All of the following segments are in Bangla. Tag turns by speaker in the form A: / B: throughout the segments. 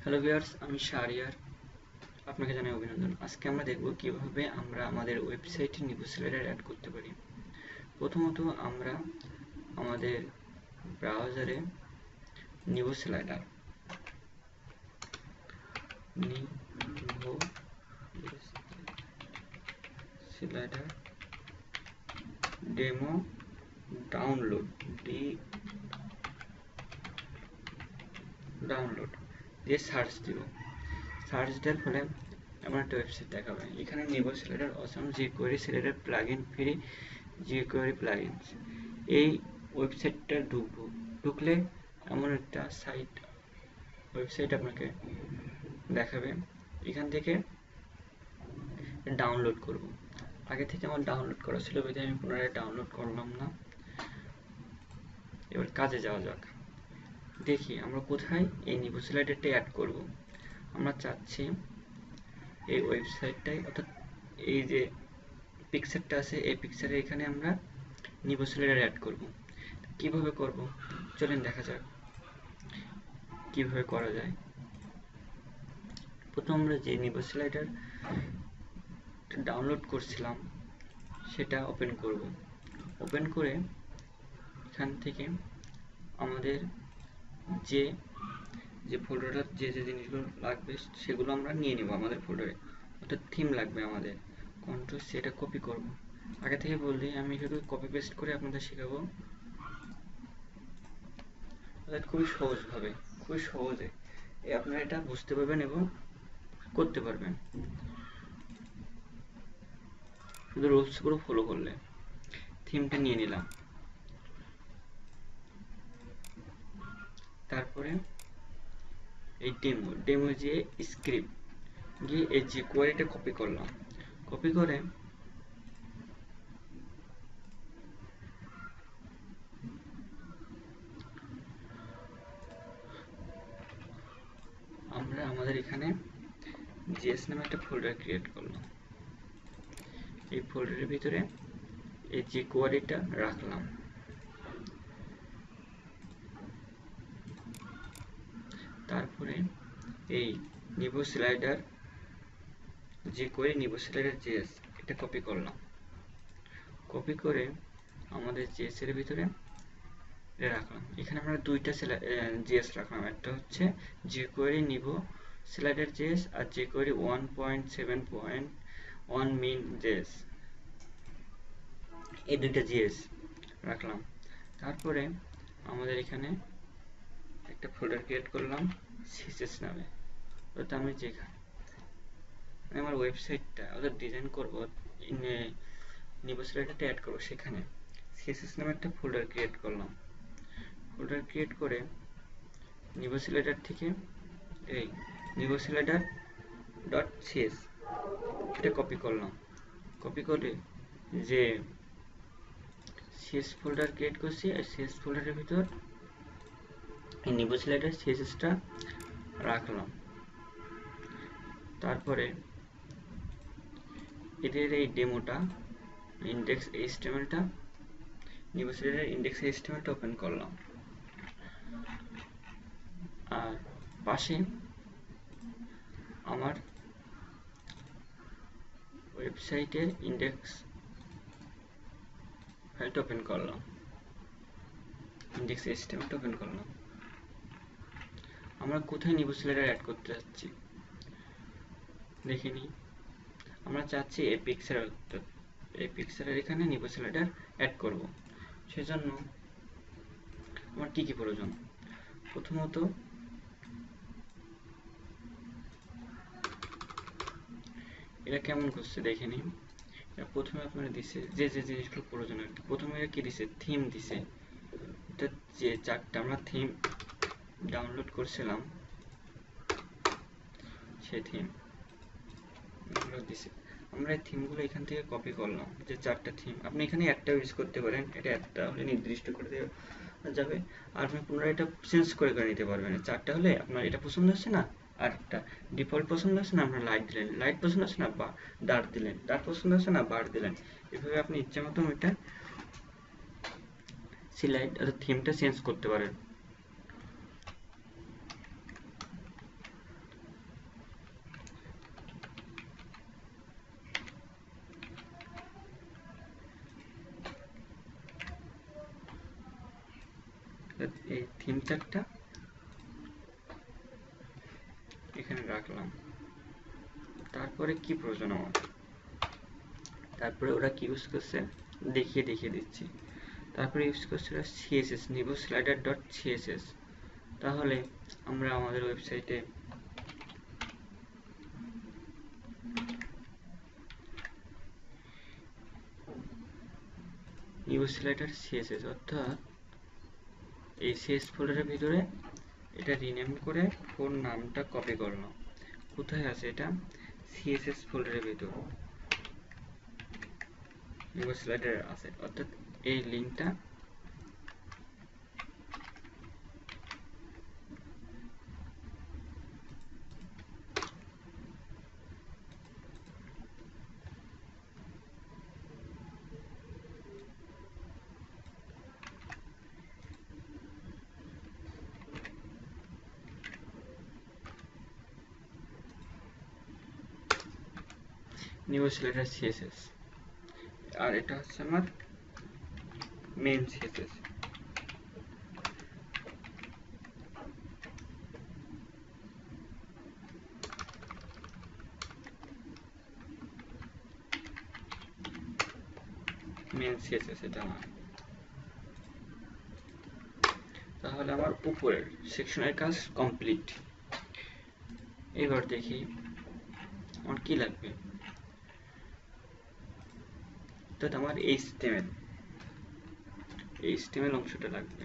A: হ্যালো ভিউয়ার্স, আমি শাহরিয়ার। আপনাকে জানাই অভিনন্দন। আজকে আমরা দেখব কিভাবে আমরা আমাদের ওয়েবসাইটে নিউ স্লাইডার অ্যাড করতে পারি। প্রথমত আমরা আমাদের ব্রাউজারে নিউ স্লাইডার ডেমো ডাউনলোড দিয়ে সার্চ দিব। সার্চ দেওয়ার ফলে এমন একটা ওয়েবসাইট দেখাবে। এখানে new slider awesome jQuery selector plugin free jQuery plugins, এই ওয়েবসাইটটা ঢুকলে এমন একটা ওয়েবসাইট আপনাকে দেখাবে। এখান থেকে ডাউনলোড করব। আগে থেকে আমার ডাউনলোড করা ছিল, বিধায় আমি পুনরায় ডাউনলোড করলাম না। এবার কাজে যাওয়া যাক। দেখি আমরা কোথায় এই নিউ স্লাইডারটা অ্যাড করব। আমরা চাচ্ছি এই ওয়েবসাইটটাই, অর্থাৎ এই যে পিকচারটা আছে এই পিকচারে এখানে আমরা নিউ স্লাইডার অ্যাড করব। কিভাবে করব চলেন দেখা যাক কিভাবে করা যায়। প্রথম আমরা যে নিউ স্লাইডার ডাউনলোড করছিলাম সেটা ওপেন করব। ওপেন করে এখান থেকে আমাদের যে ফোল্ডারটা যে জিনিসগুলো লাগবে সেগুলো আমরা নিয়ে নেব আমাদের ফোল্ডারে। অর্থাৎ থিম লাগবে আমাদের, কন্ট্রোল সেটা কপি করব। আগে থেকে বললি আমি শুধু কপি পেস্ট করে আপনাদের শেখাবো, অর্থাৎ খুবই সহজে আপনারা এটা বুঝতে পারবেন এবং করতে পারবেন শুধু রুলসগুলো ফলো করলে। থিমটা নিয়ে নিলাম, তারপরে এই ডেমো যে স্ক্রিপ্ট গিয়ে এই jQueryটা কপি করলাম। কপি করে আমরা আমাদের এখানে js নামে একটা ফোল্ডার ক্রিয়েট করলাম। এই ফোল্ডারের ভিতরে এই jQueryটা রাখলাম। তারপরে এই new slider jQuery new slider js এটা কপি করলাম। কপি করে আমাদের js এর ভিতরে রাখলাম। এখানে আমরা দুইটা js রাখলাম, একটা হচ্ছে jQuery নিউ স্লাইডার js আর jQuery 1.7.1 min js, এই দুইটা js রাখলাম। তারপরে আমাদের এখানে একটা ফোল্ডার ক্রিয়েট করলাম css নামে, অর্থাৎ আমি যেখানে আমার ওয়েবসাইটটা অর্থাৎ ডিজাইন করবো, নিউ স্লাইডারটা অ্যাড করবো, সেখানে css নামে একটা ফোল্ডার ক্রিয়েট করলাম। ফোল্ডার ক্রিয়েট করে নিউ স্লাইডার থেকে এই নিউ স্লাইডার .cs এটা কপি করলাম। কপি করে যে cs ফোল্ডার ক্রিয়েট করছি আর cs ফোল্ডারের ভিতর এই নিউ স্লাইডার css-টা রাখলাম। তারপরে এদের এই ডেমোটা ইন্ডেক্স html-টা নিউ স্লাইডার ইন্ডেক্স html-টা ওপেন করলাম। আর পাশে আমার ওয়েবসাইটের ইন্ডেক্স ফাইলটা ওপেন করলাম, ইন্ডেক্স html-টা ওপেন করলাম। আমরা কোথায় নিউ স্লাইডার অ্যাড করতে যাচ্ছি দেখে নিই। আমরা চাচ্ছি এই পিকচারের এখানে নিউ স্লাইডার অ্যাড করব। সেজন্য আমার কি প্রয়োজন? প্রথমত এটা কেমন করছে দেখে নিন। প্রথমে আপনারা দিছে যে জিনিসগুলো প্রয়োজন আর কি। প্রথমে কি দিছে? থিম দিছে। এটা যে চারটা আমরা থিম ডাউনলোড করছিলাম সেই থিম দিছে। আমরা এই থিমগুলো এখান থেকে কপি করলাম, যে চারটা থিম। আপনি এখানে একটা ইউজ করতে পারেন, এটা একটা হলে নির্দিষ্ট করে দেওয়া যাবে। আর আপনি পুনরায় এটা চেঞ্জ করে নিতে পারবেন। চারটা হলে আপনার এটা পছন্দ হচ্ছে না, আর একটা ডিফল্ট পছন্দ হচ্ছে না, আপনার লাইট দিলেন, লাইট পছন্দ হচ্ছে না বা ডার্ক দিলেন, ডার্ক পছন্দ হচ্ছে না বার দিলেন। এভাবে আপনি ইচ্ছা মতো এটা সিলাইট অর্থাৎ থিমটা চেঞ্জ করতে পারেন। অর্থাৎ এই থিম ট্যাগটা এখানে রাখলাম। তারপরে কি প্রয়োজন আমার, তারপরে ওরা কি ইউজ করছে দেখিয়ে দিচ্ছি। তারপরে ইউজ করছে সিএসএস, নিবো স্লাইডার ডট সিএসএস। তাহলে আমরা আমাদের ওয়েবসাইটে নিবো স্লাইডার সিএসএস, অর্থাৎ এই সিএস ফোল্ডারের ভিতরে এটা রিনেম করে ফোন নামটা কপি করলাম। কোথায় আছে এটা, সিএসএস ফোল্ডারের ভিতর নিবো স্লাইডার আছে, অর্থাৎ এই লিঙ্কটা নিবো স্লাইডার সিএসএস, আর এটা হচ্ছে আমার মেন সিএসএস। মেন সিএসএস এটা আমার। তাহলে আমার উপরের সেকশনের কাজ কমপ্লিট। এবার দেখি আমার কি লাগবে, অর্থাৎ আমার HTML অংশটা লাগবে।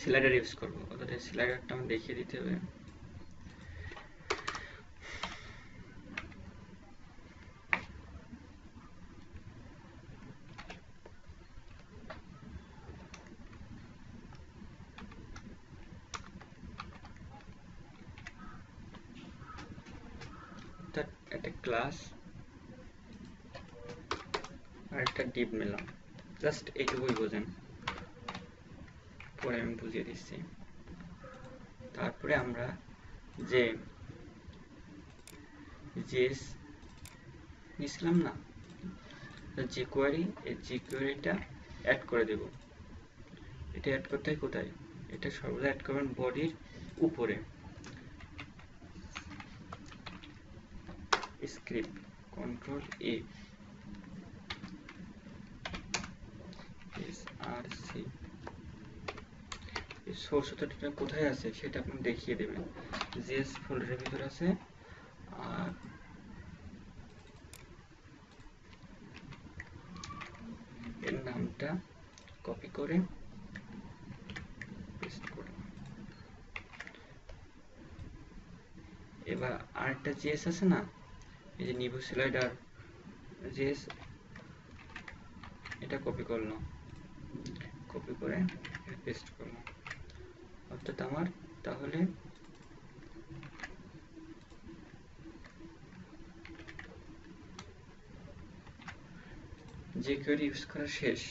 A: স্লাইডার ইউজ করবো, অর্থাৎ স্লাইডারটা আমার দেখিয়ে দিতে হবে। একটা ক্লাস আর একটা ডিপ নিলাম, জাস্ট এইটুকুই বোঝেন, পরে আমি বুঝিয়ে দিচ্ছি। তারপরে আমরা যে জেএস নিছিলাম না, jQuery, এই jQueryটা অ্যাড করে দেব। এটা অ্যাড করতে হয় কোথায়, এটা সর্বদা অ্যাড করবেন বডির উপরে। স্ক্রিপ্ট কন্ট্রোল এ src, সোর্স অথরিটিটা কোথায় আছে সেটা আপনি দেখিয়ে দেবেন। জেএস ফোল্ডারের ভিতর আছে, আর এর নামটা কপি করে পেস্ট করে। এবার আরেকটা জেএস আছে না, এই যে নিবো স্লাইডার জেএস, এটা কপি করলাম, কপি করে পেস্ট করলাম। অর্থাৎ আমার তাহলে jQuery ইউজ করা শেষ,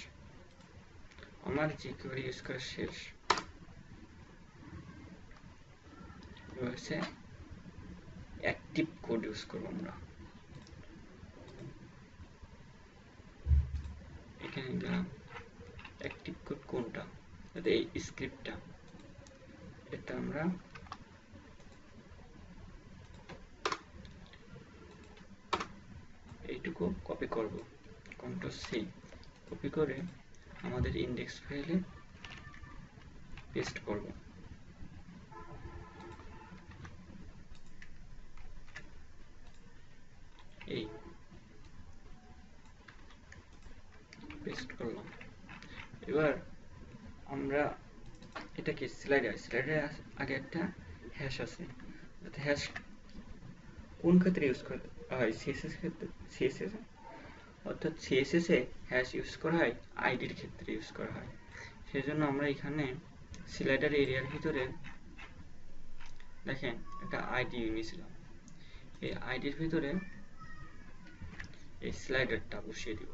A: আমার jQuery ইউজ করা শেষ। হচ্ছে অ্যাক্টিভ কোড ইউজ করবো আমরা। এখানে দিলাম অ্যাক্টিভ কোড কোনটা, এই স্ক্রিপ্টটা, এটা আমরা এইটুকু কপি করব, কন্ট্রোল সি, কপি করে আমাদের ইন্ডেক্স ফাইলে পেস্ট করব। এই পেস্ট করলাম। এবার আমরা এটাকে স্লাইডারের আগে একটা হ্যাশ আছে, হ্যাশ কোন ক্ষেত্রে ইউজ করা হয়, সিএসএস ক্ষেত্রে, সিএসএস অর্থাৎ সিএসএস এ হ্যাশ ইউজ করা হয় আইডির ক্ষেত্রে ইউজ করা হয়। সেজন্য আমরা এখানে স্লাইডার এরিয়ার ভিতরে দেখেন একটা আইডি নিয়েছিলাম, এই আইডির ভিতরে এই স্লাইডারটা বসিয়ে দিব।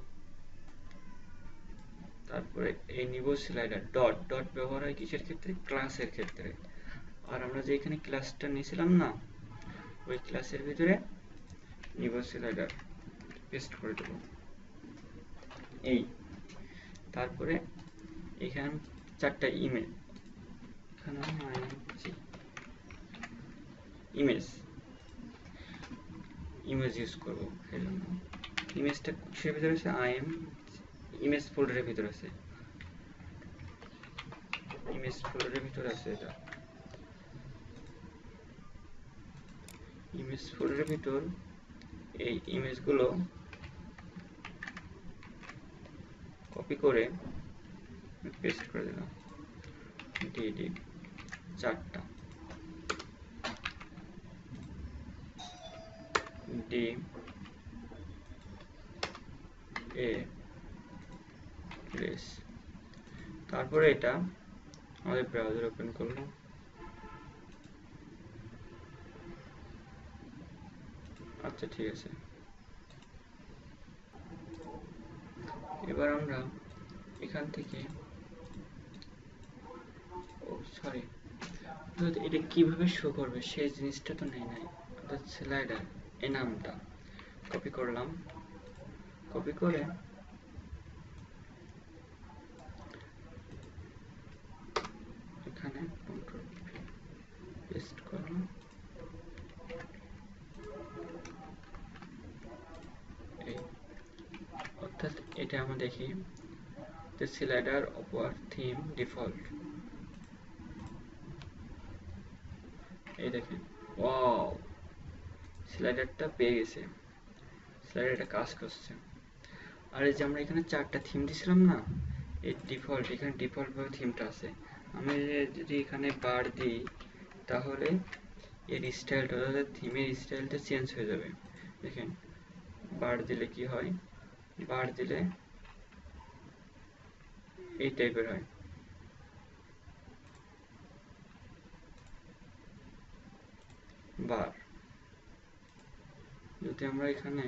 A: তারপরে এই নিবো স্লাইডার ডট ডট ব্যবহার হয় কিসের ক্ষেত্রে, ক্লাসের ক্ষেত্রে। আর আমরা যে এখানে ক্লাসটা নিয়েছিলাম না, ওই ক্লাসের ভিতরে নিবো স্লাইডার পেস্ট করে দেব। এই তারপরে এখানে 4টা ইমেজ, এখানে ইমেজ ইউজ করবো। সেই জন্য ইমেজটা কিসের ভিতরে আছে, ইমেজ ফোল্ডারের ভিতরে আছে, ইমেজ ফোল্ডারের ভিতরে আছে। এটা ইমেজ ফোল্ডারের ভিতর এই ইমেজগুলো কপি করে পেস্ট করে দিলাম। ডিডি 4টা, ডি এ প্লেস। তারপরে এটা আমাদের ব্রাউজার ওপেন করলাম। আচ্ছা ঠিক আছে, এবার আমরা এখান থেকে সরি এটা কিভাবে শো করবে সেই জিনিসটা তো নেই নাই, অর্থাৎ স্লাইডার এই নামটা কপি করলাম। কপি করে এখানে কন্ট্রোল পেস্ট করলাম। এই অর্থাৎ এটা আমরা দেখি যে স্লাইডার অপার থিম ডিফল্ট, এই দেখেন ওয়াও স্লাইডারটা পেয়ে গেছে, স্লাইডারটা কাজ করছে। আর এই যে আমরা এখানে 4টা থিম দিছিলাম না, এই ডিফল্ট, এখানে ডিফল্ট ভাবে থিমটা আছে। আমি যদি এখানে বার দিই তাহলে এর স্টাইলটা, অর্থাৎ থিমের স্টাইলটা চেঞ্জ হয়ে যাবে। দেখেন বার দিলে কি হয়, বার দিলে এই টাইপের হয়। বার যদি আমরা এখানে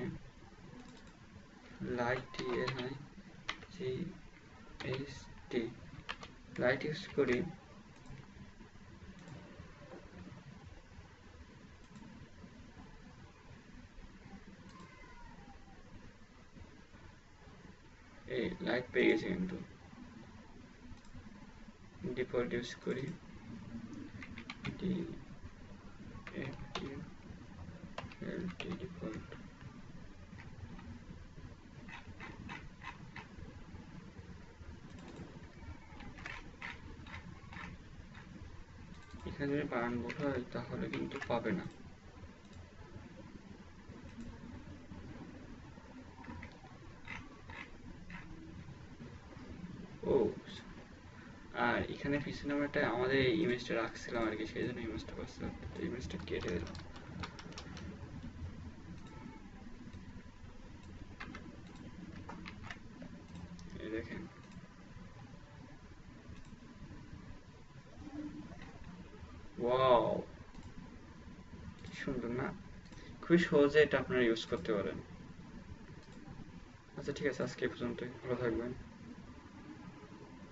A: লাইট লাইট ইউজ করি, এই লাইট পেয়ে গেছে, কিন্তু ডিফল্ট ইউজ করি, ডিফল্ট। এখানে যদি বানান ভুল হয় তাহলে কিন্তু পাবে না। ও আর এখানে পিছনে আমরা একটা আমাদের ইমেজটা রাখছিলাম আর কি, সেই জন্য ইমেজটা করছিলাম, ইমেজটা কেটে দিলাম। এই দেখেন ওয়াও কি সুন্দর না, খুবই সহজে এটা আপনারা ইউজ করতে পারেন। আচ্ছা ঠিক আছে, আজকে এই পর্যন্তই, ভালো থাকবেন।